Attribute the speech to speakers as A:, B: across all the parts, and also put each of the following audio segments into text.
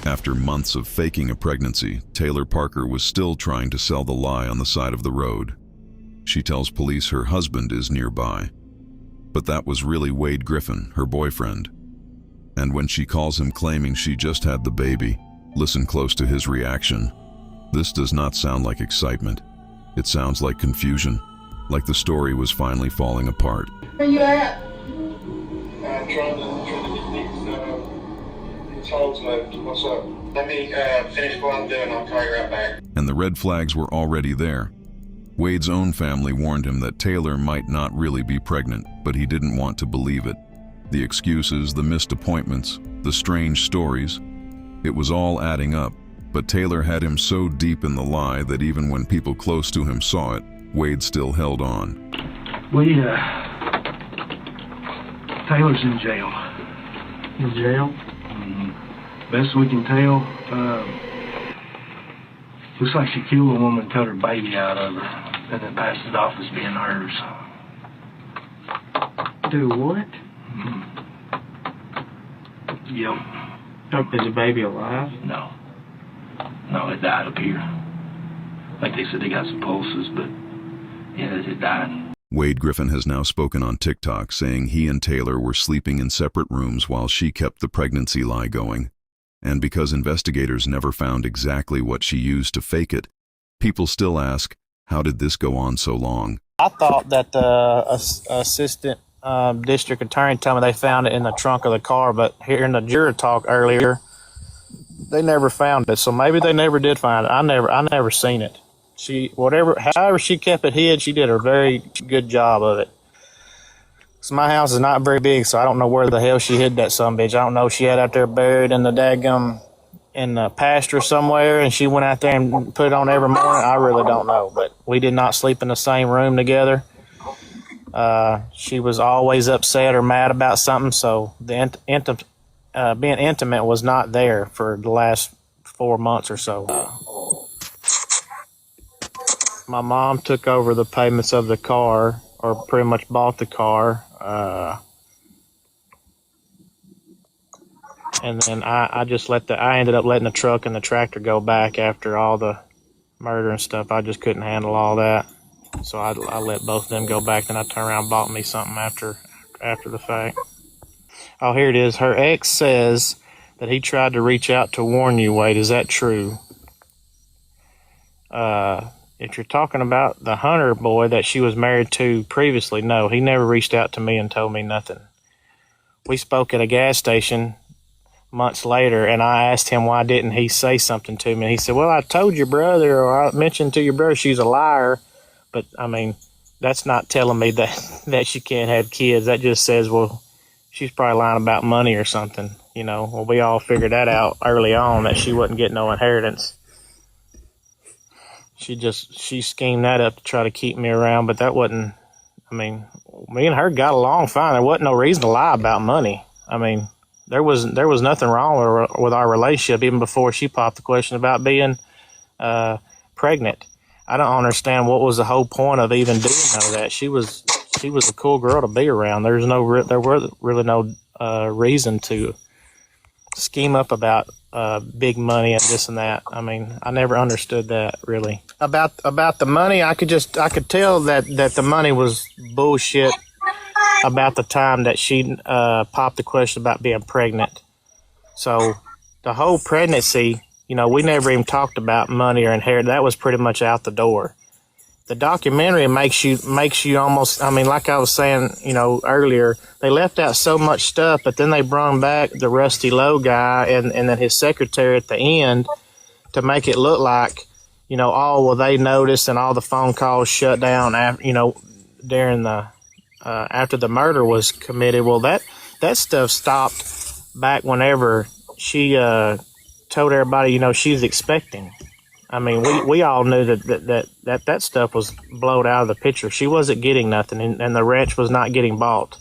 A: After months of faking a pregnancy, Taylor Parker was still trying to sell the lie on the side of the road. She tells police her husband is nearby, but that was really Wade Griffin, her boyfriend. And when she calls him claiming she just had the baby, listen close to his reaction. This does not sound like excitement. It sounds like confusion, like the story was finally falling apart.
B: Where you at?
C: I'm trying to get these hogs moved. What's up? Let me finish what I'm doing. I'll call you right back.
A: And the red flags were already there. Wade's own family warned him that Taylor might not really be pregnant, but he didn't want to believe it. The excuses, the missed appointments, the strange stories, it was all adding up. But Taylor had him so deep in the lie that even when people close to him saw it, Wade still held on.
D: Taylor's in jail.
B: In jail?
D: Best we can tell, looks like she killed a woman and cut her baby out of her, and then passed it off as being hers.
B: Do what?
D: Yep.
B: Is the baby alive?
D: No, it died up here. Like they said, they got some pulses, but yeah, it died.
A: Wade Griffin has now spoken on TikTok saying he and Taylor were sleeping in separate rooms while she kept the pregnancy lie going. And because investigators never found exactly what she used to fake it, people still ask, how did this go on so long?
E: I thought that the assistant district attorney told me they found it in the trunk of the car, but hearing the juror talk earlier, they never found it. So maybe they never did find it. I never seen it. However she kept it hid, she did a very good job of it. So my house is not very big, so I don't know where the hell she hid that sumbitch. I don't know if she had out there buried in the daggum in the pasture somewhere, and she went out there and put it on every morning. I really don't know, but we did not sleep in the same room together. She was always upset or mad about something, so the being intimate was not there for the last 4 months or so. My mom took over the payments of the car, or pretty much bought the car. And then I ended up letting the truck and the tractor go back after all the murder and stuff. I just couldn't handle all that. So I let both of them go back, then I turned around and bought me something after the fact. Oh, here it is. Her ex says that he tried to reach out to warn you, Wade. Is that true? If you're talking about the Hunter boy that she was married to previously, no, he never reached out to me and told me nothing. We spoke at a gas station months later, and I asked him why didn't he say something to me. And he said, well, I told your brother, or I mentioned to your brother she's a liar. But, I mean, that's not telling me that she can't have kids. That just says, well, she's probably lying about money or something. You know, well, we all figured that out early on, that she wouldn't get no inheritance. She schemed that up to try to keep me around, but that wasn't, I mean, me and her got along fine. There wasn't no reason to lie about money. I mean, there was nothing wrong with our relationship even before she popped the question about being pregnant. I don't understand what was the whole point of even doing all that. She was a cool girl to be around. There were really no reason to scheme up about big money and this and that. I mean, I never understood that really. About the money, I could tell that the money was bullshit about the time that she popped the question about being pregnant. So the whole pregnancy, you know, we never even talked about money or inheritance. That was pretty much out the door. The documentary makes you almost, I mean, like I was saying, you know, earlier, they left out so much stuff, but then they brought back the Rusty Lowe guy and then his secretary at the end to make it look like, you know, well, they noticed and all the phone calls shut down after, you know, during the, after the murder was committed. Well, that stuff stopped back whenever she told everybody, you know, she's expecting. I mean, we all knew that stuff was blown out of the picture. She wasn't getting nothing, and the ranch was not getting bought.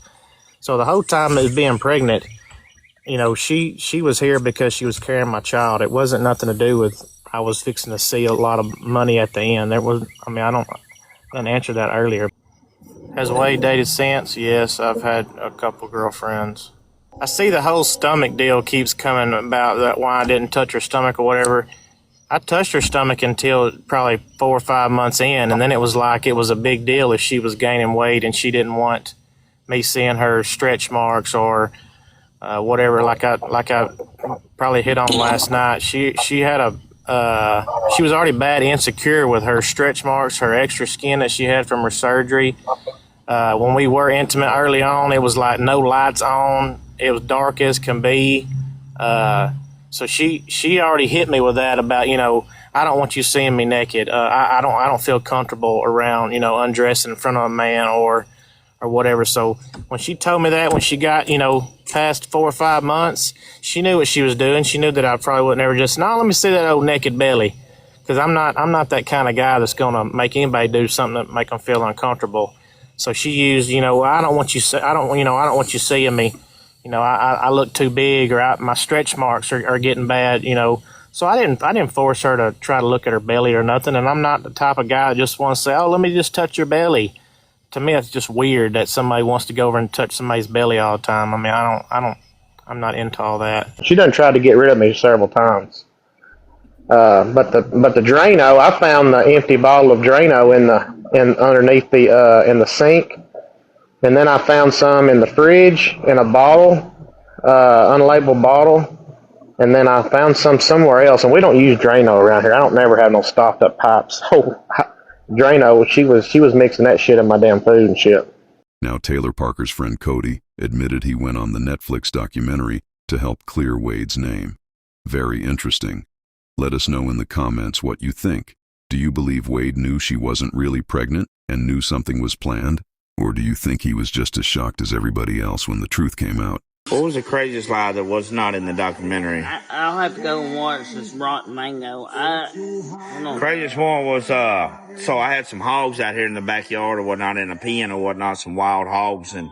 E: So the whole time of being pregnant, you know, she was here because she was carrying my child. It wasn't nothing to do with I was fixing to see a lot of money at the end. There was, I mean, I didn't answer that earlier. Has Wade dated since? Yes, I've had a couple girlfriends. I see the whole stomach deal keeps coming about that why I didn't touch her stomach or whatever. I touched her stomach until probably 4 or 5 months in, and then it was like it was a big deal if she was gaining weight and she didn't want me seeing her stretch marks or whatever. Like I probably hit on last night. She had she was already bad insecure with her stretch marks, her extra skin that she had from her surgery. When we were intimate early on, it was like no lights on. It was dark as can be. So she already hit me with that about, I don't want you seeing me naked. I don't feel comfortable around, undressing in front of a man or whatever. So when she told me that, when she got, past 4 or 5 months, she knew what she was doing. She knew that I probably would never just, no, let me see that old naked belly. Because I'm not that kind of guy that's going to make anybody do something that make them feel uncomfortable. So she used, I don't want you seeing me. I look too big, or my stretch marks are getting bad. So I didn't force her to try to look at her belly or nothing. And I'm not the type of guy that just wants to say, oh, let me just touch your belly. To me, it's just weird that somebody wants to go over and touch somebody's belly all the time. I mean, I'm not into all that.
F: She done tried to get rid of me several times. But the Drano, I found the empty bottle of Drano underneath in the sink, and then I found some in the fridge in a bottle, unlabeled bottle, and then I found some somewhere else. And we don't use Drano around here. I don't never have no stopped up pipes. So Drano, she was mixing that shit in my damn food and shit.
A: Now Taylor Parker's friend Cody admitted he went on the Netflix documentary to help clear Wade's name. Very interesting. Let us know in the comments what you think. Do you believe Wade knew she wasn't really pregnant and knew something was planned? Or do you think he was just as shocked as everybody else when the truth came out?
G: What was the craziest lie that was not in the documentary?
H: I'll have to go and watch this rotten mango.
G: Craziest one was, so I had some hogs out here in the backyard or whatnot, in a pen or whatnot, some wild hogs, and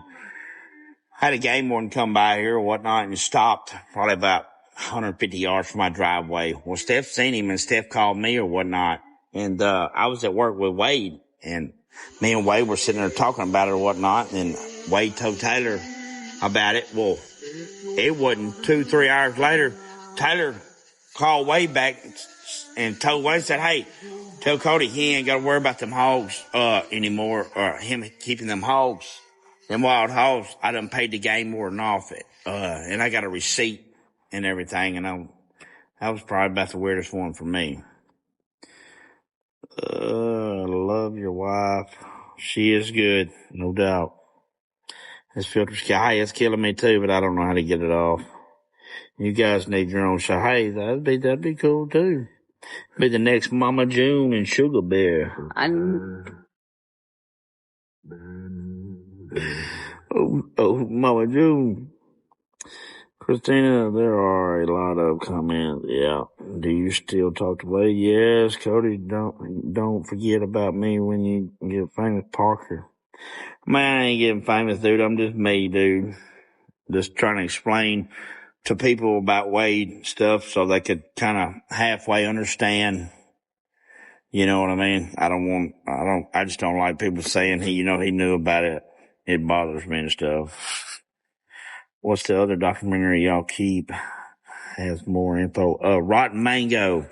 G: I had a game warden come by here or whatnot and stopped probably about 150 yards from my driveway. Well, Steph seen him and Steph called me or whatnot, and I was at work with Wade, and me and Wade were sitting there talking about it or whatnot, and Wade told Taylor about it. Well, it wasn't 2-3 hours later, Taylor called Wade back and told Wade, said, hey, tell Cody he ain't got to worry about them hogs anymore, or him keeping them hogs, them wild hogs. I done paid the game warden off it, and I got a receipt and everything, and that was probably about the weirdest one for me. I love your wife. She is good, no doubt. This filter sky is killing me too, but I don't know how to get it off. You guys need your own show. Hey, that'd be cool too. Be the next Mama June and Sugar Bear. Oh, Mama June. Christina, there are a lot of comments. Yeah. Do you still talk to Wade? Yes, Cody. Don't forget about me when you get famous, Parker. Man, I ain't getting famous, dude. I'm just me, dude. Just trying to explain to people about Wade stuff so they could kind of halfway understand. You know what I mean? I just don't like people saying he knew about it. It bothers me and stuff. What's the other documentary y'all keep? Has more info. Rotten Mango.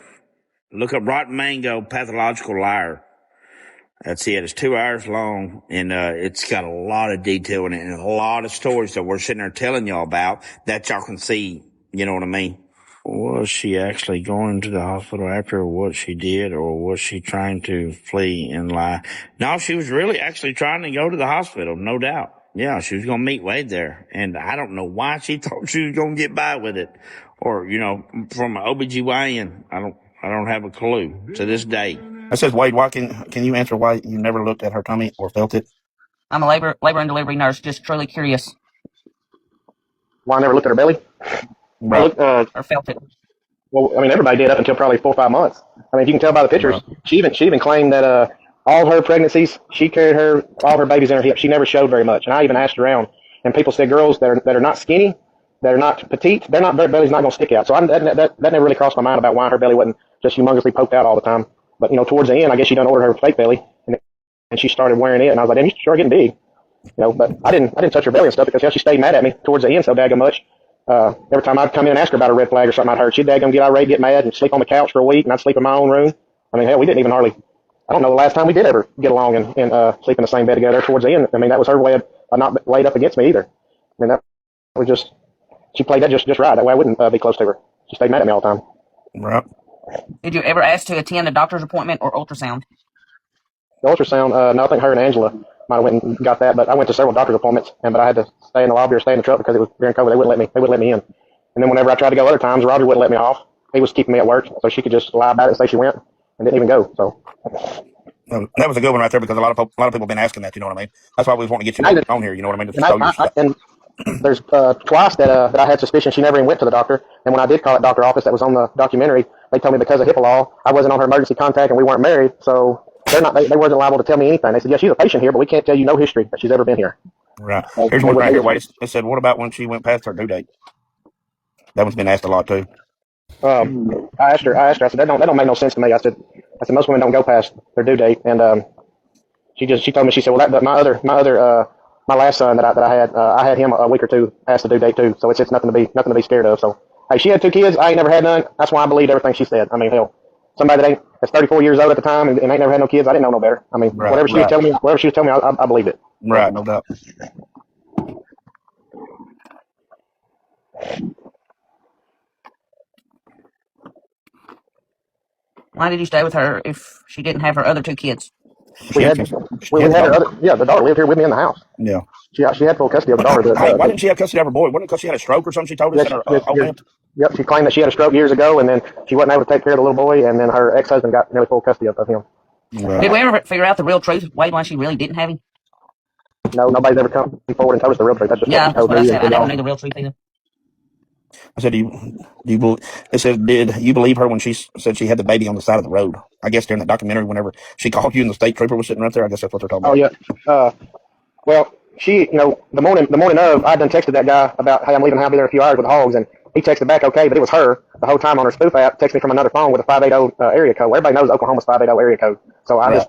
G: Look up Rotten Mango, Pathological Liar. That's it. It's 2 hours long, and it's got a lot of detail in it and a lot of stories that we're sitting there telling y'all about that y'all can see. You know what I mean? Was she actually going to the hospital after what she did, or was she trying to flee and lie? No, she was really actually trying to go to the hospital, no doubt. Yeah, she was going to meet Wade there, and I don't know why she thought she was going to get by with it. Or, from an OBGYN, I don't have a clue to this day.
I: That says, Wade, why can you answer why you never looked at her tummy or felt it?
H: I'm a labor and delivery nurse, just truly curious.
F: Why I never looked at her belly?
I: Right.
H: Or felt it.
F: Well, I mean, everybody did up until probably 4 or 5 months. I mean, if you can tell by the pictures, right. She even claimed that all her pregnancies, she carried all her babies in her hips. She never showed very much. And I even asked around, and people said girls that are not skinny, that are not petite, their belly's not going to stick out. So that never really crossed my mind about why her belly wasn't just humongously poked out all the time. But, towards the end, I guess she done ordered her fake belly, and she started wearing it, and I was like, damn, you sure are getting big. But I didn't touch her belly and stuff because she stayed mad at me towards the end so daggone much. Every time I'd come in and ask her about a red flag or something I'd heard, she'd daggone get irate, get mad, and sleep on the couch for a week, and I'd sleep in my own room. I mean, hell, we didn't even hardly. I don't know the last time we did ever get along and sleep in the same bed together towards the end. I mean, that was her way of not laid up against me either. I mean, that was just, she played that just right. That way I wouldn't be close to her. She stayed mad at me all the time.
I: Right.
H: Did you ever ask to attend a doctor's appointment or ultrasound?
F: The ultrasound, no, I think her and Angela might have went and got that, but I went to several doctor's appointments, but I had to stay in the lobby or stay in the truck because it was during COVID. They wouldn't let me in. And then whenever I tried to go other times, Roger wouldn't let me off. He was keeping me at work, so she could just lie about it and say she went and didn't even go. So
I: that was a good one right there because a lot of people have been asking that. You know what I mean? That's why we want to get you on here. You know what I mean?
F: And there's twice that I had suspicion she never even went to the doctor. And when I did call at doctor office that was on the documentary, they told me because of HIPAA law, I wasn't on her emergency contact and we weren't married, so they wasn't liable to tell me anything. They said, yeah, she's a patient here, but we can't tell you no history that she's ever been here.
I: Right. Here's one right here. Wait, it said, what about when she went past her due date? That one's been asked a lot too.
F: I asked her. I said, that don't make no sense to me. I said, most women don't go past their due date. And she told me, she said, well, my last son that I had him a week or two past the due date too. So it's nothing to be scared of. So hey, she had 2 kids. I ain't never had none. That's why I believed everything she said. I mean, hell, somebody that's 34 years old at the time and ain't never had no kids, I didn't know no better. I mean, whatever she was telling me, I believed it.
I: Right, no doubt.
H: Why did you stay with her if she didn't have her other 2 kids?
F: We had her other, the daughter lived here with me in the house.
I: Yeah.
F: She had full custody of the daughter.
I: Hey, why didn't she have custody of her boy? Wasn't it because she had a stroke or something? She told us.
F: Yep, she claimed that she had a stroke years ago, and then she wasn't able to take care of the little boy, and then her ex-husband got nearly full custody of him.
I: Right.
H: Did we ever figure out the real truth, Wade, why she really didn't have him?
F: No, nobody's ever come forward and told us the real truth. That's just
H: that's what I said. I never knew the real truth either.
I: I said, it says, did you believe her when she said she had the baby on the side of the road? I guess during the documentary, whenever she called you and the state trooper was sitting right there, I guess that's what they're talking about.
F: Oh, yeah. Well, she, the morning of, I done texted that guy about, hey, I'm leaving. I'll be there in a few hours with the hogs, and he texted back, okay, but it was her the whole time on her spoof app, texted me from another phone with a 580 area code. Well, everybody knows Oklahoma's 580 area code. So I just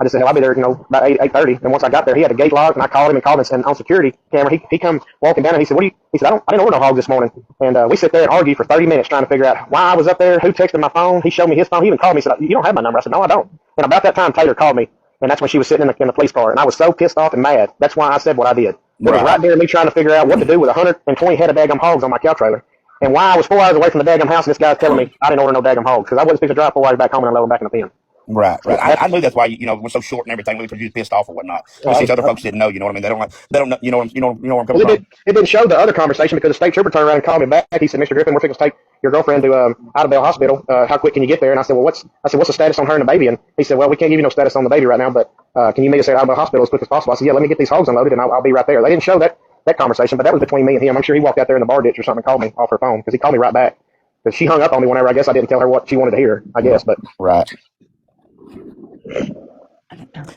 F: said, hell, I'll be there, about 8:30. And once I got there, he had a gate locked, and I called him and on security camera, he come walking down, and he said, he said, I didn't order no hogs this morning. And we sit there and argue for 30 minutes trying to figure out why I was up there, who texted my phone. He showed me his phone. He even called me and said, you don't have my number. I said, no, I don't. And about that time, Taylor called me, and that's when she was sitting in the police car. And I was so pissed off and mad. That's why I said what I did. It was right there me trying to figure out what to do with 120 head of daggum hogs on my cow trailer. And why I was 4 hours away from the daggum house, and this guy's telling me I didn't order no daggum hogs because I wasn't supposed to drive 4 hours back home and unload them back in the pen.
I: Right. I knew that's why we're so short and everything. Because you was pissed off or whatnot. These other folks didn't know. You know what I mean? They don't know. You know where I'm coming from.
F: It didn't show the other conversation because the state trooper turned around and called me back. He said, Mr. Griffin, we're fixing to take your girlfriend to Idabel Hospital. How quick can you get there? And I said, well, what's the status on her and the baby? And he said, well, we can't give you no status on the baby right now, but can you meet us at Idabel Hospital as quick as possible? I said, yeah, let me get these hogs unloaded and I'll be right there. They didn't show that conversation, but that was between me and him. I'm sure he walked out there in the bar ditch or something and called me off her phone because he called me right back. Because she hung up on me whenever I guess I didn't tell her what she wanted to hear, I guess. But
I: right.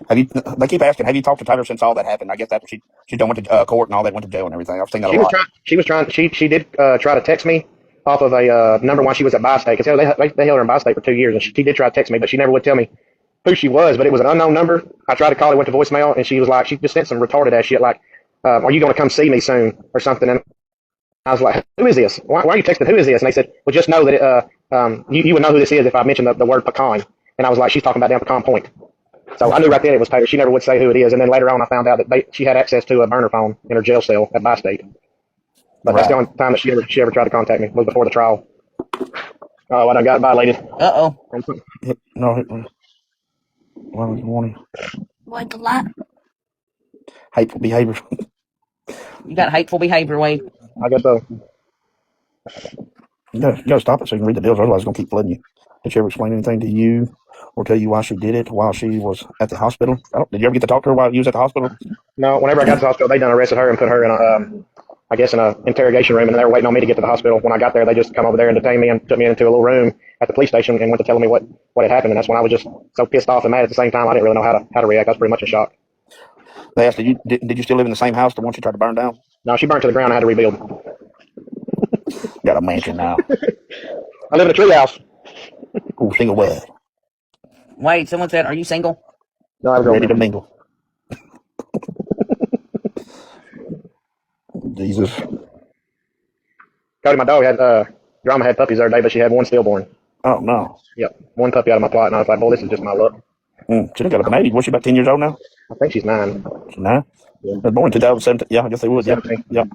I: They keep asking, have you talked to Tyler since all that happened? I guess after she done went to court and all that, went to jail and everything. I've seen that a lot.
F: She did try to text me off of a number while she was at Bi-State. Because they held her in Bi-State for 2 years, and she did try to text me, but she never would tell me who she was. But it was an unknown number. I tried to call it, went to voicemail, and she was like, she just sent some retarded ass shit like, are you going to come see me soon or something? And I was like, who is this? Why are you texting? Who is this? And they said, well, just know that you would know who this is if I mentioned the word pecan. And I was like, she's talking about down Pecan Point. So I knew right then it was Taylor. She never would say who it is. And then later on, I found out that she had access to a burner phone in her jail cell at Bi-State. But that's the only time that she ever tried to contact me was before the trial. Oh, I done got violated.
H: Uh-oh.
I: No. Warning.
J: What the lot?
I: Hateful behavior.
H: You got hateful behavior, Wade.
F: I guess so.
I: You gotta stop it so you can read the deals, otherwise it's gonna keep flooding you. Did she ever explain anything to you or tell you why she did it while she was at the hospital? Did you ever get to talk to her while you was at the hospital?
F: No, whenever I got to the hospital, they done arrested her and put her in a interrogation room, and they were waiting on me to get to the hospital. When I got there, they just come over there and detained me and took me into a little room at the police station and went to telling me what had happened. And that's when I was just so pissed off and mad at the same time. I didn't really know how to react. I was pretty much in shock.
I: They asked, did you still live in the same house the one she tried to burn down?
F: No, she burned to the ground. I had to rebuild.
I: Got a mansion now.
F: I live in a tree house.
I: Ooh, single wed.
H: Wade, someone said, are you single?
F: No, I'm
I: ready to mingle. Jesus.
F: Cody, my dog had Drama had puppies the other day, but she had one stillborn.
I: Oh, no.
F: Yep, one puppy out of my plot, and I was like, boy, this is just my luck.
I: She done got up an 80. Was she about 10 years old now?
F: I think she's 9.
I: She's 9?
F: Yeah.
I: Was born in 2017. Yeah, I guess they would. Yeah.
F: 17.
I: Yep.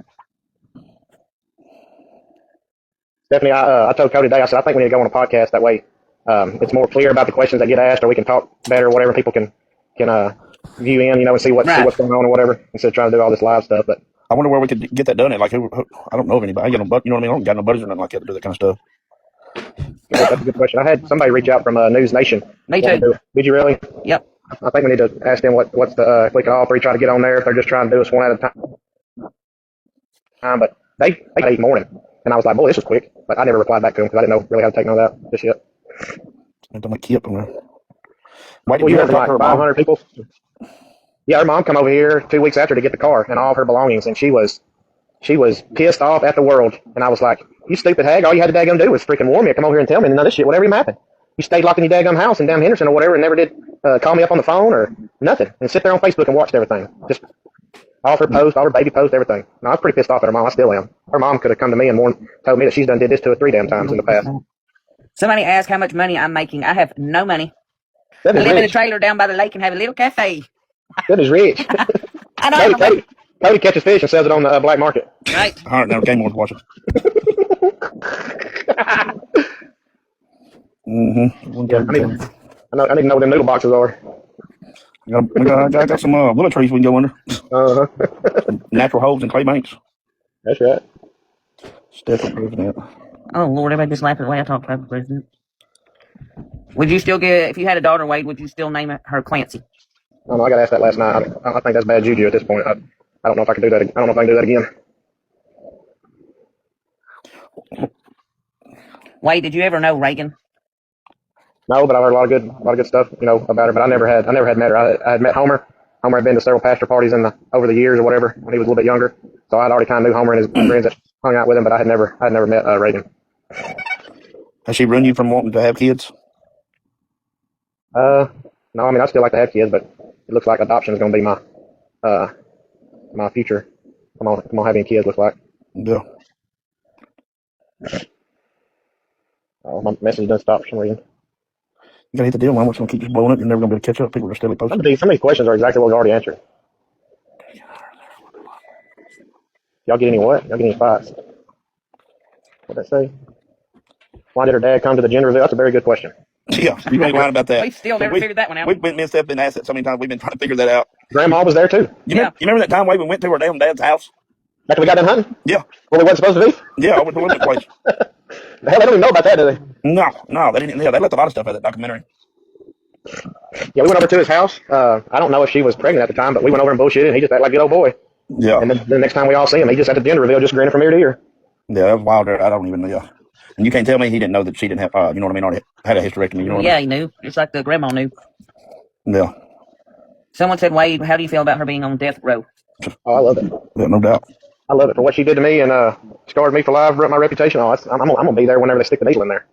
F: Stephanie, I told Cody today, I said, I think we need to go on a podcast. That way it's more clear about the questions that get asked, or we can talk better, whatever. People can view in, and see what's going on or whatever, instead of trying to do all this live stuff. But
I: I wonder where we could get that done at. Like, who, I don't know of anybody. I got no, you know what I mean? I don't got no buddies or nothing like that to do that kind of stuff.
F: that's a good question. I had somebody reach out from News Nation.
H: Me too.
F: Did you really?
H: Yep.
F: I think we need to ask them what's the if we can all three try to get on there, if they're just trying to do us one at a time. But they 8 morning, and I was like, boy, this was quick. But I never replied back to them because I didn't know really how to take none of that just yet.
I: I don't keep on there.
F: Wait, you heard from like 500 people? Yeah, her mom come over here 2 weeks after to get the car and all of her belongings, and she was pissed off at the world. And I was like, you stupid hag, all you had to daggum do was freaking warn me or come over here and tell me none of this shit, whatever even happened. You stayed locked in your daggum house in damn Henderson or whatever and never did call me up on the phone or nothing, and sit there on Facebook and watched everything. Just all of her posts, all her baby posts, everything. And I was pretty pissed off at her mom. I still am. Her mom could have come to me and told me that she's done did this to her 3 damn times in the past.
H: Somebody asked how much money I'm making. I have no money. I live in a trailer down by the lake and have a little cafe.
F: That is rich.
H: I know.
F: Cody catches fish and sells it on the black market.
H: Right.
I: All right, now game on watch it.
F: I need to know what them noodle boxes are.
I: I got some willow trees we can go under. Natural holes and clay banks.
F: That's right.
I: Stephen proving that.
H: Oh, Lord, everybody just laughed at the way I talked about the president. Would you still if you had a daughter, Wade, would you still name her Clancy?
F: I don't know, I got asked that last night. I think that's bad juju at this point. I don't know if I can do that. I don't know if I can do that again.
H: Wade, did you ever know Reagan?
F: No, but I've heard a lot of good stuff, about her. But I never had met her. I had met Homer. Homer had been to several pastor parties over the years or whatever when he was a little bit younger. So I'd already kind of knew Homer and his friends that hung out with him, but I had never met Reagan.
I: Has she run you from wanting to have kids?
F: No, I mean I still like to have kids, but it looks like adoption is going to be my future. I'm on having kids. Looks like.
I: Yeah.
F: Oh, my message doesn't stop for some reason.
I: You gotta hit the deal, man. What's gonna keep just blowing up? You're never gonna be able to catch up. People are steadily posting.
F: Some of these questions are exactly what we already answered. Y'all get any what? Y'all get any fights? What'd I say? Why did her dad come to the gender reveal? That's a very good question.
I: Yeah, you ain't lying about that.
H: We still never figured that one out.
I: Me and Steph been asked that so many times. We've been trying to figure that out.
F: Grandma was there too.
I: You remember that time we went to her damn dad's house?
F: After we got done hunting?
I: Yeah.
F: Well, we wasn't supposed to be?
I: Yeah, I went to that place.
F: The hell, they don't even know about that, do they?
I: No, they didn't. Yeah, they left a lot of stuff out of that documentary.
F: Yeah, we went over to his house. I don't know if she was pregnant at the time, but we went over and bullshitted, and he just acted like a good old boy.
I: Yeah.
F: And then the next time we all see him, he just at the gender reveal, just grinning from ear to ear.
I: Yeah, that was wild. I don't even know. Yeah. And you can't tell me he didn't know that she didn't have, you know what I mean, already had a hysterectomy. You know what I mean?
H: He knew. Just like the grandma knew.
I: Yeah.
H: Someone said, Wade, how do you feel about her being on death row?
F: Oh, I love it.
I: Yeah, no doubt.
F: I love it for what she did to me and scarred me for life, ruined my reputation. I'm gonna be there whenever they stick the needle in there.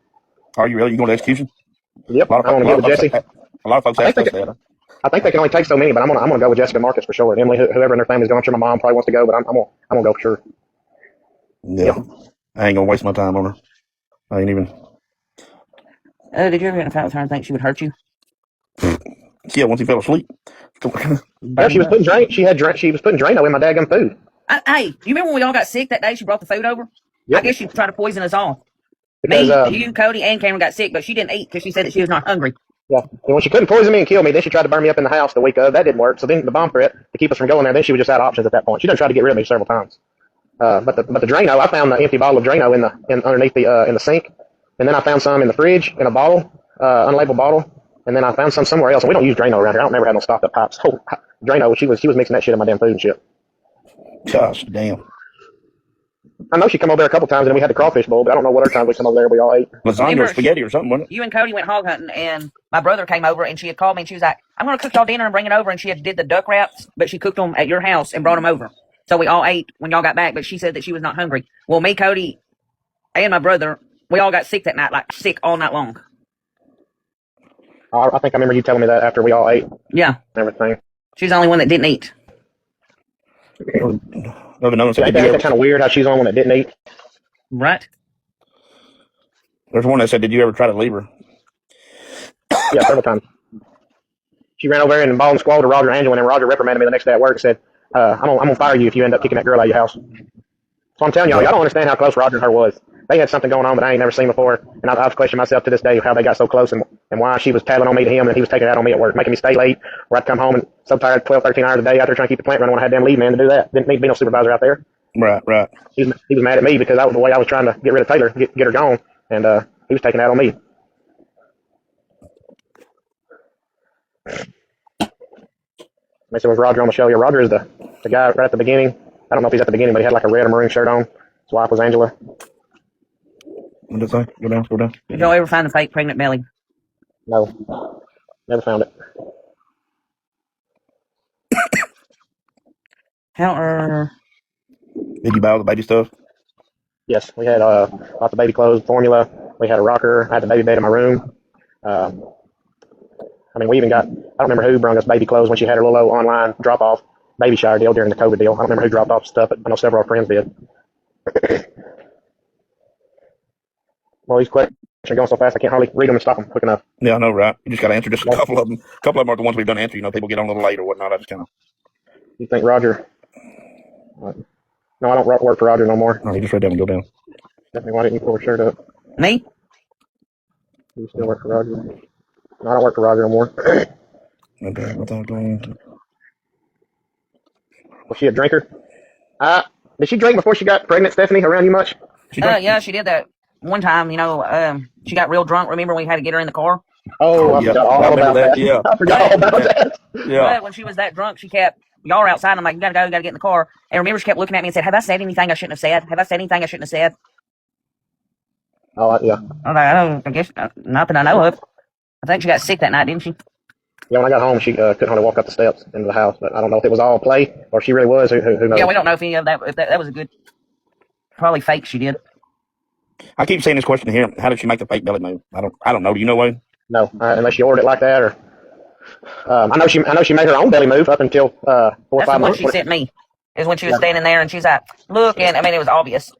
I: Are you really? You going to execution?
F: Yep. I want to get with Jesse.
I: A lot of folks ask us that.
F: I think they can only take so many, but I'm gonna go with Jessica Marcus for sure. And Emily, whoever in their family's going. I'm sure my mom probably wants to go, but I'm gonna go for sure.
I: Yeah. Yep. I ain't gonna waste my time on her. I ain't even.
H: Did you ever get in a fight with her and think she would hurt you?
I: Yeah, once he fell asleep.
F: Yeah, she was putting She was putting Drano in my daggum food.
H: Hey, you remember when we all got sick that day? She brought the food over.
F: Yep.
H: I guess she tried to poison us all.
F: Because,
H: Me, you, Cody, and Cameron got sick, but she didn't eat because she said that she was not hungry.
F: Yeah, and when she couldn't poison me and kill me, then she tried to burn me up in the house the week of. That didn't work. So then the bomb threat to keep us from going there. Then she was just out of options at that point. She done tried to get rid of me several times. But the Drano, I found the empty bottle of Drano underneath in the sink, and then I found some in the fridge in a bottle, unlabeled bottle, and then I found some somewhere else. And we don't use Drano around here. I don't never have no stocked up pipes. Oh, Drano, she was mixing that shit in my damn food and shit.
I: Gosh, damn.
F: I know she come over there a couple times, and then we had the crawfish bowl, but I don't know what other time we come over there we all ate.
I: Lasagna or spaghetti or something, wasn't it?
H: You and Cody went hog hunting, and my brother came over, and she had called me, and she was like, I'm going to cook y'all dinner and bring it over, and she had did the duck wraps, but she cooked them at your house and brought them over. So we all ate when y'all got back, but she said that she was not hungry. Well, me, Cody, and my brother, we all got sick that night, like sick all night long.
F: I think I remember you telling me that after we all ate.
H: Yeah.
F: And everything.
H: She's the only one that didn't eat.
I: Another one said,
F: Ain't
I: did you
F: that
I: ever,
F: kind of weird how she's the only one that didn't eat?
H: Right?
I: there's one that said, did you ever try to leave her?
F: Yeah, several times. She ran over there and bawled and squalled to Roger and Angela, and then Roger reprimanded me the next day at work and said, I'm gonna fire you if you end up kicking that girl out of your house. So I'm telling y'all, y'all don't understand how close Roger and her was. They had something going on that I ain't never seen before, and I've questioned myself to this day how they got so close and why she was tattling on me to him and he was taking it out on me at work, making me stay late, or I'd come home and so tired, 12, 13 hours a day out there trying to keep the plant running when I had damn lead man to do that. Didn't need to be no supervisor out there.
I: Right.
F: He was mad at me because that was the way I was trying to get rid of Taylor, get her gone, and he was taking that on me. They said, was Roger on the show? Yeah, Roger is the guy right at the beginning. I don't know if he's at the beginning, but he had like a red or maroon shirt on. His wife was Angela.
I: What did it say? Go down.
H: Did y'all ever find the fake pregnant belly?
F: No, never found it.
H: How
I: Did you buy all the baby stuff?
F: Yes, we had lots of baby clothes, formula. We had a rocker. I had the baby bed in my room. I mean, we even got, I don't remember who brought us baby clothes when she had her little old online drop-off baby shower deal during the COVID deal. I don't remember who dropped off stuff, but I know several of our friends did. Well, these questions are going so fast I can't hardly read them and stop them quick enough.
I: Yeah, I know, right? You just got to answer just a couple of them. A couple of them are the ones we've done answer. You know, people get on a little late or whatnot. I just kind of.
F: You think Roger? No, I don't work for Roger no more.
I: No, you just read that and go down.
F: Definitely, why didn't you pull her shirt up?
H: me?
F: You still work for Roger? No, I don't work for Roger no more.
I: Okay, what's that going?
F: Was she a drinker? Did she drink before she got pregnant, Stephanie, around you much?
H: Yeah, she did that one time. You know, she got real drunk. Remember we had to get her in the car?
F: Oh, I forgot all about that.
I: Yeah.
F: I forgot all about that.
I: Yeah.
H: But when she was that drunk, she kept, y'all were outside. I'm like, you gotta go, you gotta get in the car. And remember, she kept looking at me and said, have I said anything I shouldn't have said? Have I said anything I shouldn't have said?
F: Oh, yeah.
H: I was like, I guess not that I know of. I think she got sick that night, didn't she?
F: Yeah, when I got home, she couldn't hardly walk up the steps into the house. But I don't know if it was all play or she really was. Who knows?
H: Yeah, we don't know if any of that, if that was a good, probably fake she did.
I: I keep saying this question here. How did she make the fake belly move? I don't know. Do you know, Wade?
F: No, unless she ordered it like that, or I know she made her own belly move up until 4 or
H: That's
F: 5
H: the one
F: months.
H: she sent me. Is when she was standing there and she's like, look, and I mean, it was obvious.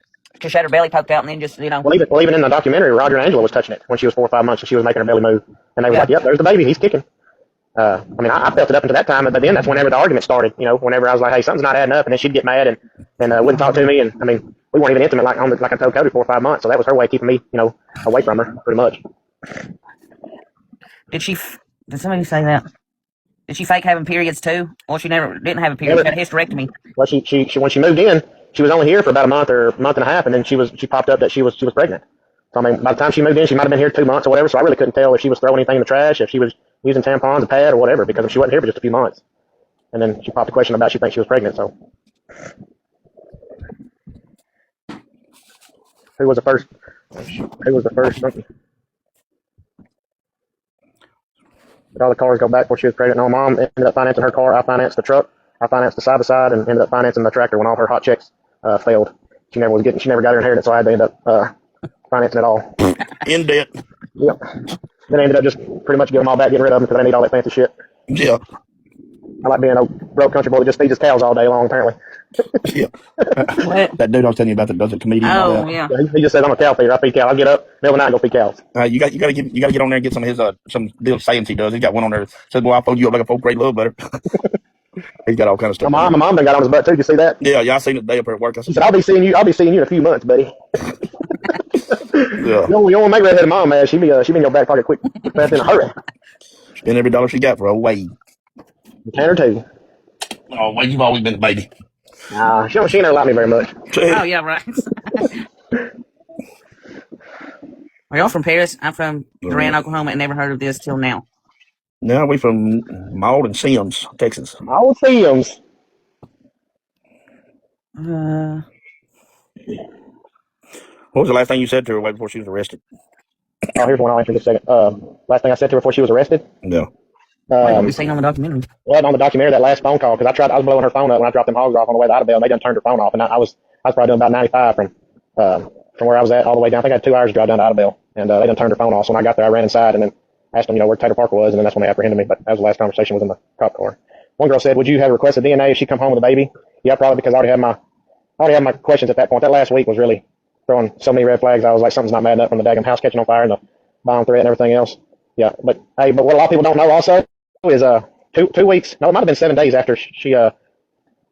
H: She had her belly poked out and then just, you know.
F: Well, even in the documentary, Roger and Angela was touching it when she was 4 or 5 months, and she was making her belly move, and they were like, "Yep, there's the baby. He's kicking." I mean, I felt it up until that time, but then that's whenever the argument started. You know, whenever I was like, "Hey, something's not adding up," and then she'd get mad and wouldn't talk to me, and I mean, we weren't even intimate like I told Cody 4 or 5 months, so that was her way of keeping me, you know, away from her pretty much.
H: Did somebody say that? Did she fake having periods too? Well, she never didn't have a period. She had a hysterectomy.
F: Well, she when she moved in, she was only here for about a month or month and a half, and then she popped up that she was pregnant. So I mean, by the time she moved in, she might have been here 2 months or whatever. So I really couldn't tell if she was throwing anything in the trash, if she was using tampons, a pad, or whatever, because she wasn't here for just a few months. And then she popped the question about she thinks she was pregnant. So who was the first? Did all the cars go back before she was pregnant? No, Mom ended up financing her car. I financed the truck. I financed the side-by-side and ended up financing the tractor when all her hot checks failed. She never got her inheritance, so I had to end up financing it all.
I: In debt.
F: Yep. Then I ended up just pretty much giving them all back, getting rid of them because I need all that fancy shit.
I: Yeah.
F: I like being a broke country boy that just feeds his cows all day long, apparently.
I: Yeah. That dude I was telling you about that does a comedian.
H: Oh, yeah.
F: He just says, I'm a cow feeder. I feed cows. I'll get up, middle of the night, and go feed cows.
I: You got to get on there and get some of his some little sayings he does. He's got one on there that says, "Boy, I fold you up like a 4th grade love butter." He's got all kind of stuff.
F: My mom done got on his butt too. Did you see that?
I: Yeah, I seen it today up here at work.
F: She said, I'll be seeing you in a few months, buddy.
I: Yeah.
F: You don't want to make redheaded mom mad. She be in your back pocket quick fast in a hurry.
I: Spend every dollar she got for old Wade.
F: Can her too.
I: Oh, Wade, you've always been a baby.
F: Nah, she never liked me very much.
H: Oh, yeah, right. Are y'all from Paris? I'm from Durant, Oklahoma, and never heard of this till now.
I: No, we from Maud and Sims, Texas.
F: All Sims.
I: What was the last thing you said to her right before she was arrested?
F: Oh, here's one I'll answer in just a second. Last thing I said to her before she was arrested?
I: No.
H: What we seen on the documentary?
F: Well, on the documentary, that last phone call, because I was blowing her phone up when I dropped them hogs off on the way to Idabel, and they done turned her phone off, and I was probably doing about 95 from where I was at all the way down. I think I had 2 hours to drive down to Idabel, and they done turned her phone off. So when I got there, I ran inside and then asked them, where Taylor Parker was, and then that's when they apprehended me. But that was the last conversation was in the cop car. One girl said, would you have requested DNA if she come home with a baby? Yeah, probably, because I already have my I already had my questions at that point. That last week was really throwing so many red flags. I was like, something's not adding up from the daggum house catching on fire and the bomb threat and everything else. Yeah, but hey, but what a lot of people don't know also is 2 weeks. No, it might have been 7 days after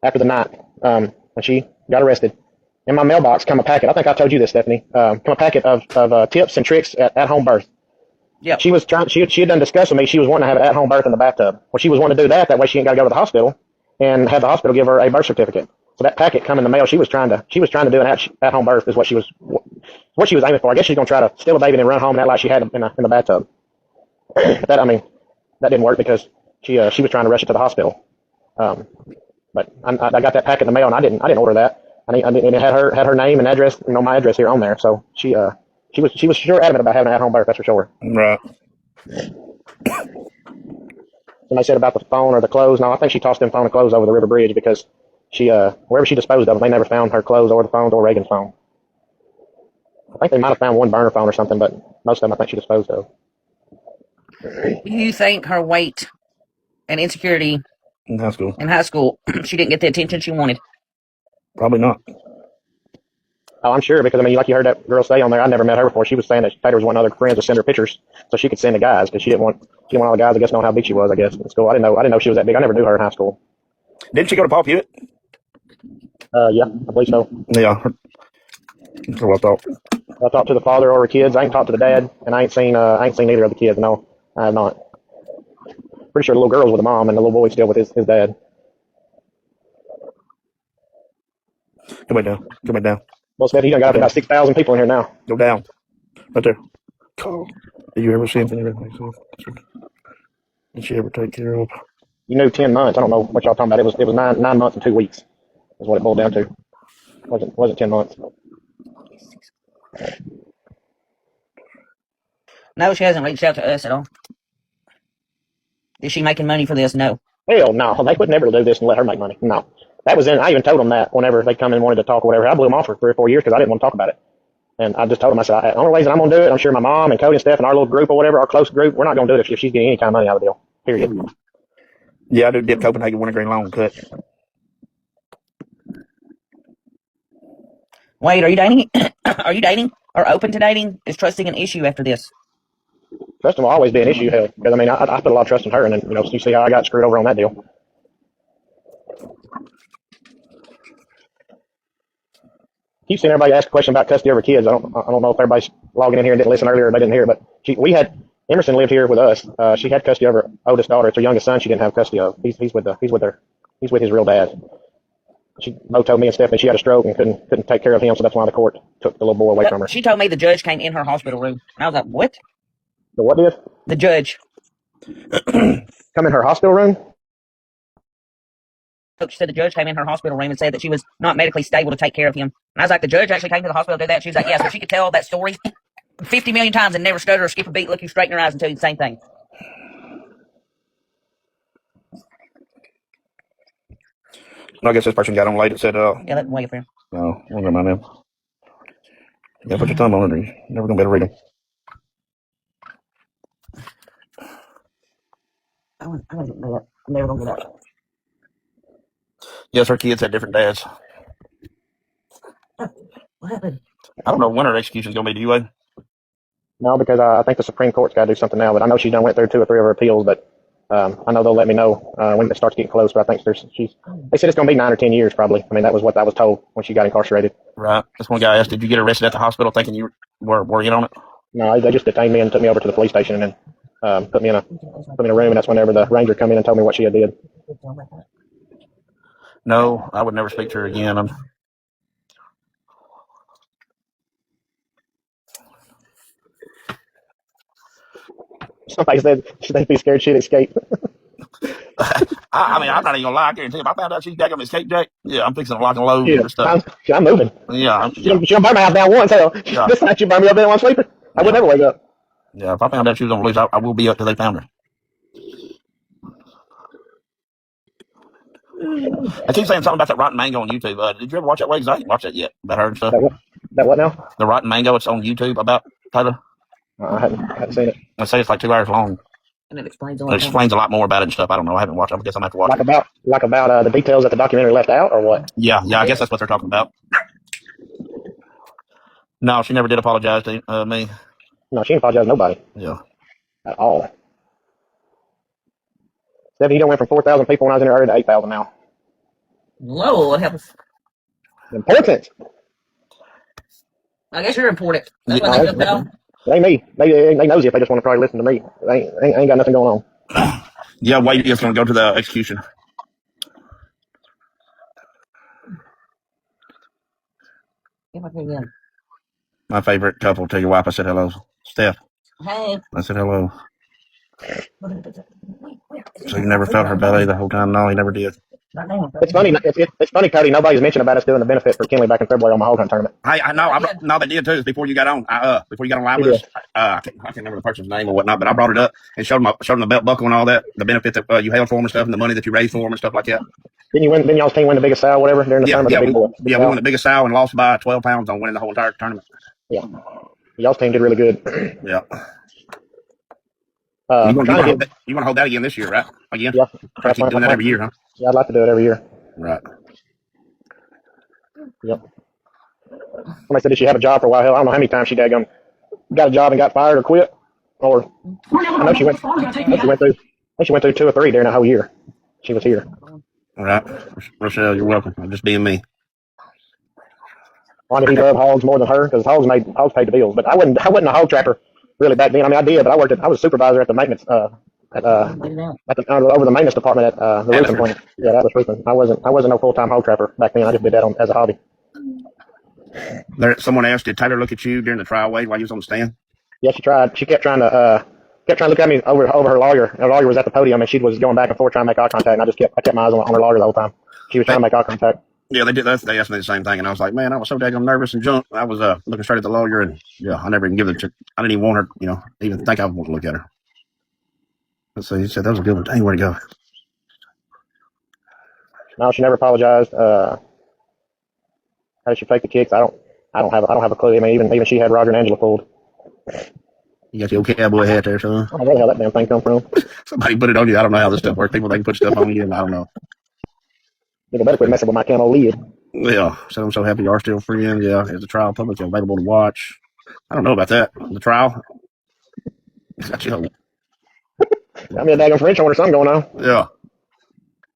F: after the night when she got arrested. In my mailbox come a packet. I think I told you this, Stephanie. Come a packet of tips and tricks at home birth.
H: Yeah.
F: She was trying. She had done discuss with me. She was wanting to have an at home birth in the bathtub. Well, she was wanting to do that. That way she ain't got to go to the hospital and have the hospital give her a birth certificate. So that packet come in the mail. She was trying to do an at home birth is what she was aiming for. I guess she's gonna try to steal a baby and run home and act like she had it in the bathtub. That didn't work because she was trying to rush it to the hospital. But I got that packet in the mail and I didn't order that. And it had her name and address, my address here on there. So she was sure adamant about having an at home birth. That's for sure.
I: Right.
F: And they said about the phone or the clothes. No, I think she tossed them phone and clothes over the river bridge because wherever she disposed of them, they never found her clothes or the phones or Reagan's phone. I think they might have found one burner phone or something, but most of them I think she disposed of.
H: Do you think her weight and insecurity
I: In high school.
H: She didn't get the attention she wanted?
I: Probably not.
F: Oh, I'm sure because like you heard that girl say on there, I never met her before. She was saying that Tater was wanting other friends to send her pictures so she could send the guys because she didn't want all the guys, I guess, knowing how big she was. I guess in school. I didn't know she was that big. I never knew her in high school.
I: Didn't she go to Paul Hewitt?
F: Yeah, I believe so.
I: Yeah. That's what I thought.
F: I talked to the father or her kids. I ain't talked to the dad, and I ain't seen either of the kids. No, I have not. Pretty sure the little girl's with the mom, and the little boy's still with his dad.
I: Come back down. Come back down.
F: Well, Steph, you done got up to about 6,000 people in here now.
I: Go down. Right there. Call. Did you ever see anything like that? Did she ever take care of?
F: You knew 10 months. I don't know what y'all talking about. It was 9 months and 2 weeks. Is what it boiled down to. Wasn't 10 months.
H: No, she hasn't reached out to us at all. Is she making money for this? No.
F: Hell no. They would never do this and let her make money. No. That was I even told them that whenever they come in and wanted to talk or whatever. I blew them off for 3 or 4 years because I didn't want to talk about it. And I just told them, I said, the only reason I'm going to do it, I'm sure my mom and Cody and Steph and our little group or whatever, our close group, we're not going to do it if she's getting any kind of money out of the deal. Period.
I: Yeah, I did Copenhagen Wintergreen Loan cut.
H: Wade, are you dating? Are you dating or open to dating? Is trusting an issue after this?
F: Trusting will always be an issue, hell. Because, I put a lot of trust in her, and then, you see how I got screwed over on that deal. Keep seeing everybody ask a question about custody over kids. I don't know if everybody's logging in here and didn't listen earlier or they didn't hear it, but Emerson lived here with us. She had custody of her oldest daughter. It's her youngest son she didn't have custody of. He's with his real dad. Mo told me and Stephanie she had a stroke and couldn't take care of him, so that's why the court took the little boy away from her.
H: She told me the judge came in her hospital room. And I was like, what?
F: The what did?
H: The judge.
F: Come in her hospital room?
H: She said the judge came in her hospital room and said that she was not medically stable to take care of him. And I was like, the judge actually came to the hospital to do that? She was like, yeah, so she could tell that story 50 million times and never stutter or skip a beat, look you straight in her eyes and tell you the same thing.
I: I guess this person got on late and said,
H: yeah, that's way up there.
I: No, I don't mind them. You gotta put your thumb on it or you're never gonna be able to read them.
H: I don't know that. I'm never gonna do that.
I: Yes, her kids had different dads.
H: What happened?
I: I don't know when her execution's gonna be. Do you, Wade?
F: No, because I think the Supreme Court's got to do something now. But I know she's done went through 2 or 3 of her appeals. But I know they'll let me know when it starts getting close. But I think they said it's going to be 9 or 10 years probably. That was what I was told when she got incarcerated.
I: Right. This one guy asked, did you get arrested at the hospital thinking you were working on it?
F: No, they just detained me and took me over to the police station and then put me in a room. And that's whenever the ranger come in and told me what she had did.
I: No, I would never speak to her again.
F: Somebody said they'd be scared she'd escape.
I: I'm not even gonna lie. I guarantee if I found out she's back on the escape jack, yeah, I'm fixing to lock and load her stuff.
F: I'm moving.
I: Yeah.
F: She don't burn my house down once. Hell, this night she burned me up in one sleeping. I would never wake up.
I: Yeah, if I found out she was on the loose, I will be up till they found her. I keep saying something about that rotten mango on YouTube. Did you ever watch that, Wade? I haven't watched that yet. About her and stuff.
F: That what now?
I: The rotten mango. It's on YouTube about Taylor.
F: I hadn't seen it.
I: I say it's like 2 hours long.
H: And it explains a
I: It
H: lot more.
I: explains a lot more about it and stuff. I don't know. I haven't watched it. I guess I'm going to have to watch
F: Like
I: it.
F: about the details that the documentary left out, or what?
I: Yeah, I guess that's what they're talking about. No, she never did apologize to me.
F: No, she didn't apologize to nobody
I: Yeah.
F: at all. Stephanie, you done went from 4,000 people when I was in there earlier to 8,000 now.
H: Lord help us.
F: Important.
H: I guess you're important. That's
F: Yeah,
H: what they about.
F: It ain't me. They nosy if they just want to probably listen to me. They ain't got nothing going on.
I: Yeah, Wade is going to go to the execution. My favorite couple. Tell your wife I said hello. Steph.
H: Hey.
I: I said hello. So you never felt her belly the whole time? No, he never did.
F: It's funny. It's funny, Cody. Nobody's mentioned about us doing the benefit for Kinley back in February on my hog hunt tournament.
I: Hey, I know. No, they did too. It's before you got on. Before you got on live with us. I can't remember the person's name or whatnot, but I brought it up and showed them the belt buckle and all that, the benefit that you held for them and stuff, and the money that you raised for them and stuff like that.
F: Didn't y'all's team win the biggest sow, whatever, during the tournament?
I: We won the biggest sow and lost by 12 pounds on winning the whole entire tournament.
F: Yeah, y'all's team did really good.
I: Yeah. You want to hold that again this year, right? Again?
F: Yeah.
I: Try to keep doing that every year, huh?
F: Yeah, I'd like to do it every year.
I: Right.
F: Yep. Somebody said that she had a job for a while. Hell, I don't know how many times she got a job and got fired or quit. Or I know she went through 2 or 3 during that whole year. She was here.
I: All right. Rochelle, you're welcome. I'm just being me.
F: I wonder if he loved hogs more than her, because hogs paid the bills. But I wasn't a hog trapper really back then. I mean, I did, but I was a supervisor at the maintenance over the maintenance department at the roofing plant. Yeah, that was roofing. I wasn't no full-time hog trapper back then. I just did that as a hobby.
I: Someone asked, did Taylor look at you during the trial, Wade, while you was on the stand?
F: Yeah, she tried. She kept trying to look at me over her lawyer. Her lawyer was at the podium, and she was going back and forth trying to make eye contact. And I kept my eyes on her lawyer the whole time. She was trying to make eye contact.
I: Yeah, they did. They asked me the same thing, and I was like, man, I was so daggone nervous and jumped. I was looking straight at the lawyer, and yeah, I never even give it. I didn't even want her, even think I would want to look at her. So he said that was a good one. Dang, where'd he go?
F: No, she never apologized. How did she fake the kicks? I don't have a clue. I mean, even she had Roger and Angela fooled.
I: You got the old cowboy hat there, son.
F: I don't know how that damn thing come from.
I: Somebody put it on you. I don't know how this stuff works. People, they can put stuff on you, and I don't know.
F: You better quit messing with my camo lid.
I: Yeah, so I'm so happy you are still friends. Yeah, is the trial publicly available to watch? I don't know about that. The trial? Got you.
F: I mean, a daggone French horn or something going on.
I: Yeah.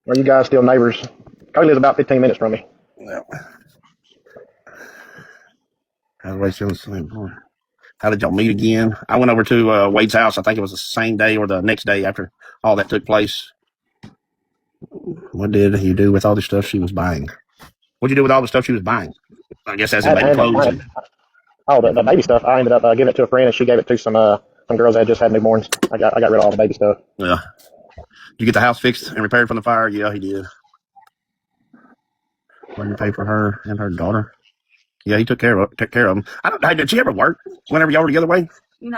F: Are you guys still neighbors? Cody lives about 15 minutes from me.
I: Yeah. How did y'all meet again? I went over to Wade's house. I think it was the same day or the next day after all that took place. What did you do with all the stuff she was buying? What'd you do with all the stuff she was buying? I guess as in baby clothes.
F: The baby stuff. I ended up giving it to a friend, and she gave it to some girls that had just had newborns. I got rid of all the baby stuff.
I: Yeah. Did you get the house fixed and repaired from the fire? Yeah, he did. When you pay for her and her daughter? Yeah, he took care of them. Did she ever work whenever y'all were together, Wade?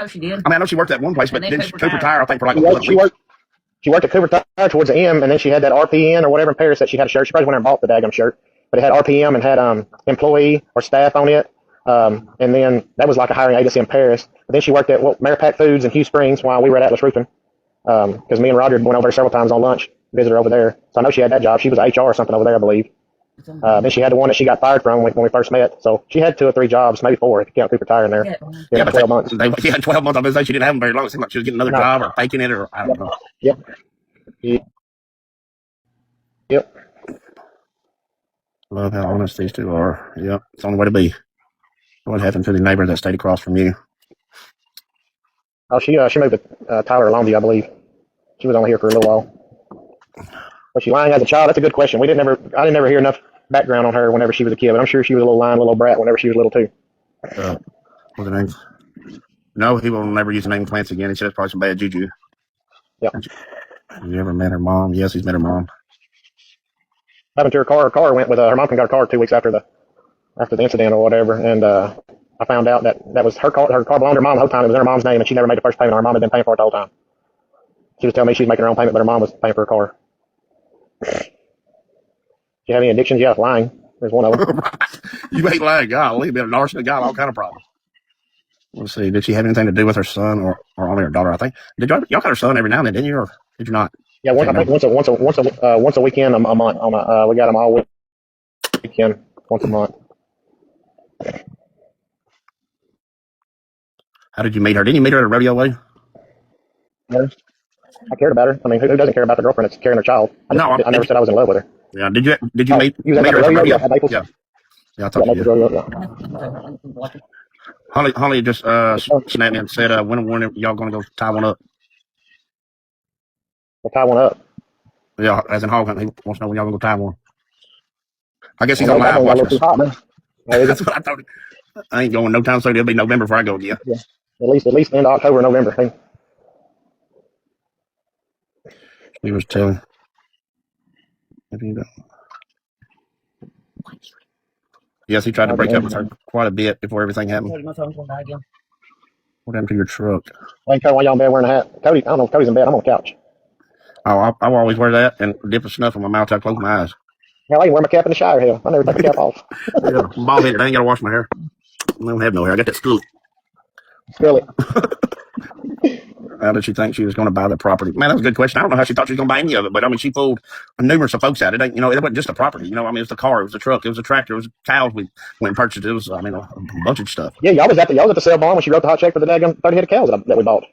H: She did.
I: I mean, I know she worked at one place, but didn't she Cooper Tire, I think, for like a
F: week? She worked at Cooper Tire towards the end, and then she had that RPN or whatever in Paris that she had a shirt. She probably went and bought the daggum shirt, but it had RPM and had employee or staff on it. And then that was like a hiring agency in Paris. But then she worked at Maripac Foods in Hugh Springs while we were at Atlas Roofing. Because me and Roger went over there several times on lunch, visit her over there. So I know she had that job. She was HR or something over there, I believe. Then she had the one that she got fired from when we first met. So she had 2 or 3 jobs, maybe 4 if you count Cooper Tire in there. Yeah, 12 months.
I: She had 12 months. I was saying she didn't have them very long. It seemed like she was getting another job or faking it, or I don't know.
F: Yep.
I: Love how honest these two are. Yep, it's the only way to be. What happened to the neighbor that stayed across from you?
F: Oh, she moved to Tyler, Longview, I believe. She was only here for a little while. Was she lying as a child? That's a good question. I didn't ever hear enough background on her whenever she was a kid, but I'm sure she was a little lying little brat whenever she was little too.
I: What's her name? No, he will never use the name Clancy again. He said it's probably some bad juju.
F: Yep.
I: Have you ever met her mom? Yes, he's met her mom.
F: Happened to her car. Her car went with her mom got a car 2 weeks after the incident or whatever, and I found out that was her car. Her car belonged to her mom the whole time. It was in her mom's name, and she never made the first payment. Her mom had been paying for it the whole time. She was telling me she was making her own payment, but her mom was paying for her car. Do you have any addictions? Yeah, lying. There's one of them.
I: You ain't lying, golly. You've been an arsonist, got all kind of problems. Let's see. Did she have anything to do with her son or only her daughter? I think. Did y'all got her son every now and then, didn't you, or did you not?
F: Yeah, I think once a weekend, a month. We got them all weekend, once a month.
I: How did you meet her? Didn't you meet her at a rodeo wedding?
F: Yeah. I cared about her. I mean, who doesn't care about their girlfriend that's carrying her child? I never said I was in love with her.
I: Yeah. Did you meet
F: You was
I: meet
F: at
I: her
F: the
I: at the
F: rodeo?
I: rodeo?
F: Yeah, at Naples.
I: Yeah, I thought you did.
F: Rodeo, yeah.
I: Holly just snapped me and said, when are y'all going to go tie one up?
F: We'll tie one up.
I: Yeah, as in Hog Hunt. He wants to know when y'all going to go tie one. I guess he's
F: That
I: on live
F: one got a
I: watching
F: little too hot, man.
I: That's what I thought. I ain't going no time soon. It'll be November before I go again.
F: Yeah. At least end of October, November. Hey.
I: He was telling. If you don't. Yes, he tried to break up with her quite a bit before everything happened. What happened to your truck?
F: Why y'all in bed wearing a hat? Cody, I don't know if Cody's in bed. I'm on the couch.
I: Oh, I will always wear that and dip a snuff in my mouth till I close my eyes.
F: Hell, I can wear my cap in the shower. Hell, I never take the cap off.
I: Yeah, I'm bald headed. I ain't got to wash my hair. I don't have no hair. I got that screw.
F: Feel it.
I: How did she think she was going to buy the property? Man, that was a good question. I don't know how she thought she was going to buy any of it, but I mean, she fooled numerous of folks out. It ain't, it wasn't just the property. I mean, it was the car, it was the truck, it was the tractor, it was cows we went and purchased. It was, I mean, a bunch of stuff.
F: Yeah, y'all was at the sale barn when she wrote the hot check for the daggum 30 head of cows that we bought.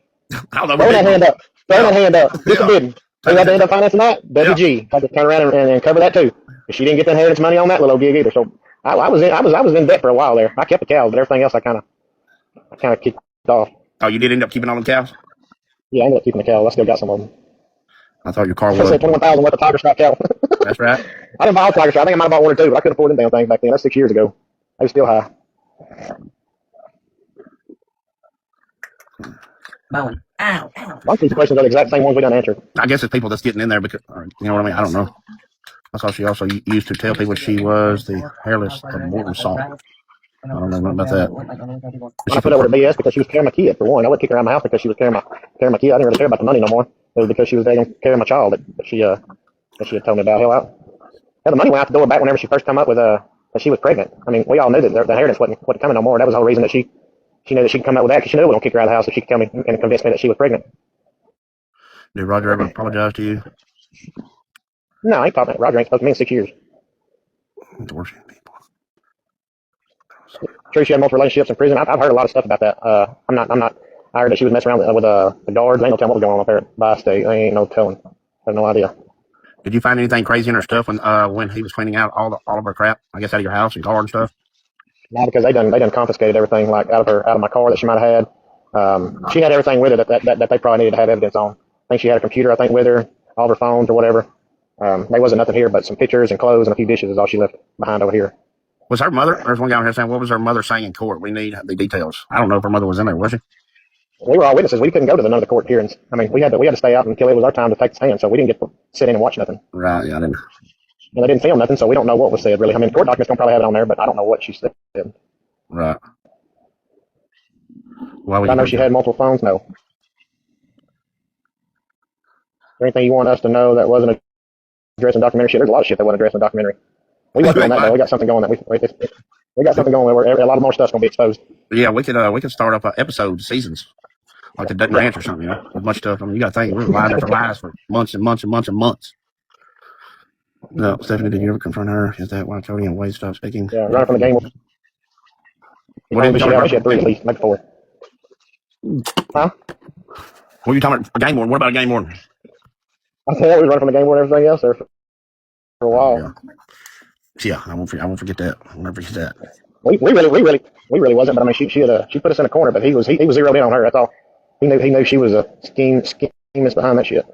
I: I don't know.
F: Throw that hand up. Throw that hand up. Who didn't? Who had to end up financing that? WG. Had to turn around and cover that too. She didn't get the inheritance money on that little gig either. So I was in debt for a while there. I kept the cows, but everything else I kind of kicked off.
I: Oh, you did end up keeping all the cows?
F: Yeah, I ended up keeping the cows. I still got some of them.
I: I thought your car
F: I
I: was.
F: said 21,000 worth of Tiger Stock cow.
I: That's right.
F: I didn't buy all Tiger Stock. I think I might have bought one or two, but I couldn't afford them damn things back then. That's 6 years ago. They were still high.
H: Bowen. Ow.
F: Most of these questions are the exact same ones we done answered.
I: I guess it's people that's getting in there because, you know what I mean? I don't know. I saw she also used to tell people she was the hairless immortal salt. I don't know nothing about that.
F: I put up with her BS because she was carrying my kid, for one. I wouldn't kick her out of my house because she was carrying my kid. I didn't really care about the money no more. It was because she was carrying my child that she had told me about. Hell, the money went out the door back whenever she first come up with that she was pregnant. I mean, we all knew that the inheritance wasn't coming no more. That was the whole reason that she knew that she could come up with that because she knew we were going to kick her out of the house if she could tell me and convince me that she was pregnant.
I: Did Roger ever apologize to you?
F: No, I ain't talking. Roger ain't supposed to be in 6 years. True, she had multiple relationships in prison. I've heard a lot of stuff about that. I'm not. I heard that she was messing around with the guards. Ain't no telling what was going on up there at Bi-State. Ain't no telling. I have no idea.
I: Did you find anything crazy in her stuff when he was cleaning out all of her crap? I guess out of your house and car and stuff.
F: No, because they done confiscated everything like out of my car that she might have had. She had everything with her that they probably needed to have evidence on. I think she had a computer, I think, with her, all of her phones or whatever. There wasn't nothing here but some pictures and clothes and a few dishes is all she left behind over here.
I: Was her mother? There's one guy here saying, what was her mother saying in court? We need the details. I don't know if her mother was in there, was she?
F: We were all witnesses. We couldn't go to none of the court hearings. I mean, we had to stay out until it was our time to take the stand, so we didn't get to sit in and watch nothing.
I: Right, yeah, I didn't.
F: And they didn't film nothing, so we don't know what was said, really. I mean, court documents don't probably have it on there, but I don't know what she said.
I: Right. Why would
F: I know she had multiple phones, no. Is there anything you want us to know that wasn't addressed in the documentary? Shit, there's a lot of shit that wasn't addressed in the documentary. We working on that, though. We got something going that we got something going where a lot more stuff's going to be exposed.
I: Yeah, we could start up episodes, seasons, like the Dutton Ranch or something, with much stuff. I mean, you got to think, we were lying after lies for months and months and months and months. No, Stephanie, did you ever confront her? Is that why Cody and Wade stopped speaking?
F: Yeah, running from the game.
I: What did
F: she had 3 at least, maybe 4. Huh?
I: What are you talking about? A game warden? What about a game warden?
F: I thought we were running from the game warden and everything else there for a while.
I: Yeah, I won't forget that. I'll never forget that.
F: We really wasn't. But I mean, she put us in a corner. But he was zeroed in on her. That's all. He knew she was a schemist behind that shit.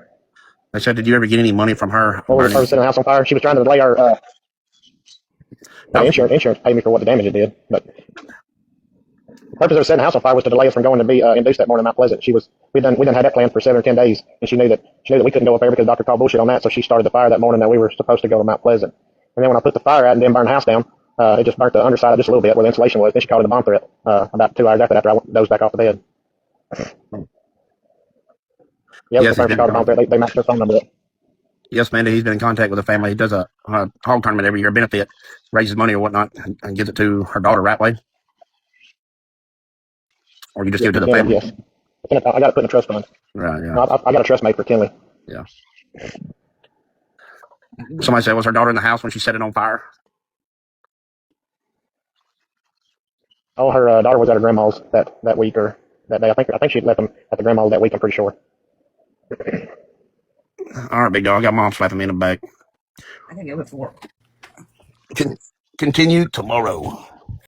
I: They said, did you ever get any money from her?
F: What was her setting the house on fire? She was trying to delay our insurance paid me for what the damage it did. But the purpose of setting the house on fire was to delay us from going to be induced that morning in Mount Pleasant. We done had that planned for 7 or 10 days, and she knew that we couldn't go up there because the doctor called bullshit on that. So she started the fire that morning that we were supposed to go to Mount Pleasant. And then when I put the fire out and didn't burn the house down, it just burnt the underside just a little bit where the insulation was. Then she called it a bomb threat about 2 hours after I dozed back off the bed. Yes, the first called a bomb threat. They matched her phone number up.
I: Yes, Mandy, he's been in contact with the family. He does a hog tournament every year, benefit, raises money or whatnot, and gives it to her daughter, right, Wade? Or you just give it to the
F: Yeah,
I: family?
F: yes. I got to put in a trust fund.
I: Right, yeah.
F: No, I got a trust made for Kinley.
I: Yeah. Somebody said, was her daughter in the house when she set it on fire?
F: Oh, her daughter was at her grandma's that week or that day. I think she left them at the grandma's that week. I'm pretty sure.
I: All right, big dog. I got mom slapping me in the back.
H: I think it was 4.
I: Continue tomorrow.